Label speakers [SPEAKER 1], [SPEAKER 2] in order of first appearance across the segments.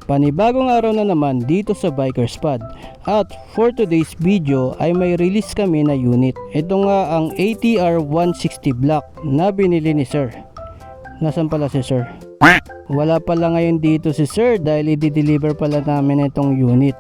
[SPEAKER 1] Panibagong araw na naman dito sa Bikers Pod. At for today's video ay may release kami na unit. Ito nga ang ATR 160 Black na binili ni Sir. Nasaan pala si Sir? Wala pala ngayon dito si Sir dahil i-deliver pala namin itong unit.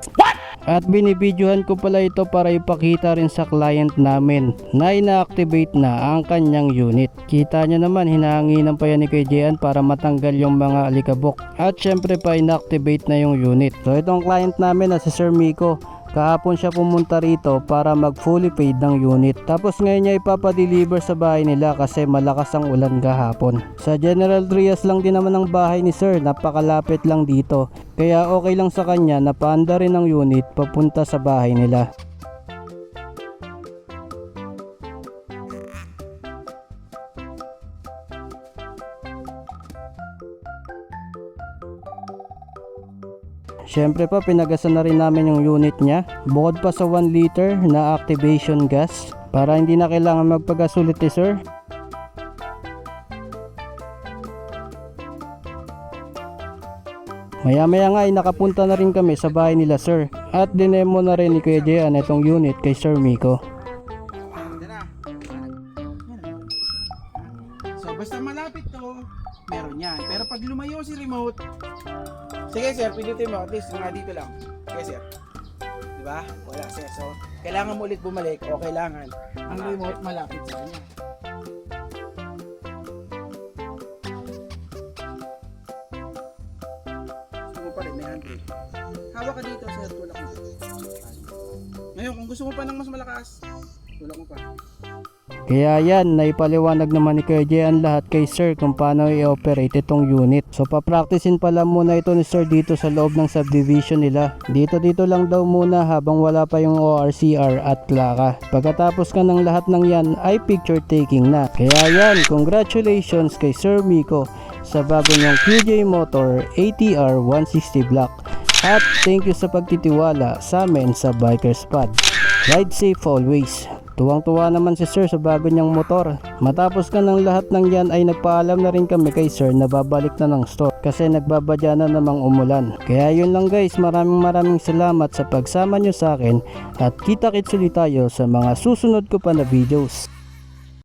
[SPEAKER 1] At binibidyohan ko pala ito para ipakita rin sa client namin na ina-activate na ang kanyang unit. Kita nyo naman, hinahanginan pa yan ni Kuya Jean para matanggal yung mga alikabok. At syempre pa ina-activate na yung unit. So itong client namin na si Sir Miko, kahapon siya pumunta rito para mag fully paid ng unit. Tapos ngayon niya ipapadeliver sa bahay nila kasi malakas ang ulan kahapon. Sa General Trias lang din naman ang bahay ni Sir, napakalapit lang dito. Kaya okay lang sa kanya na paanda rin ang unit papunta sa bahay nila. Syempre pa pinagasan na rin namin yung unit niya. Bukod pa sa 1 liter na activation gas para hindi na kailangan magpagas ulit ni Sir. Maya maya nga ay nakapunta na rin kami sa bahay nila Sir. At dinemo na rin ni Kuya Jean itong unit kay Sir Miko.
[SPEAKER 2] So basta malapit to, meron yan. Pero pag lumayo si remote, sige sir, pindutin mo, at least mga dito lang. Sige sir. Diba? Wala sir. So, kailangan mo ulit bumalik o kailangan ang remote malapit sa kanya. Gusto mo pa rin, may handbrake. Hawak ka dito sir, tulak mo. Ngayon, kung gusto mo pa ng mas malakas, tulak mo pa.
[SPEAKER 1] Kaya yan, naipaliwanag naman ni Kuya Jean lahat kay Sir kung paano i-operate itong unit. So papracticein pala muna ito ni Sir dito sa loob ng subdivision nila. Dito lang daw muna habang wala pa yung ORCR at plaka. Pagkatapos ka ng lahat ng yan ay picture taking na. Kaya yan, congratulations kay Sir Miko sa bago niyang QJ Motor ATR 160 Black. At thank you sa pagtitiwala sa amin sa Bikers Pod. Ride safe always. Tuwang-tuwa naman si Sir sa bago niyang motor. Matapos ka ng lahat ng yan ay nagpaalam na rin kami kay Sir na babalik na ng store kasi nagbabadya na namang umulan. Kaya yun lang guys, maraming salamat sa pagsama nyo sa akin at kita-kits ulit tayo sa mga susunod ko pa na videos.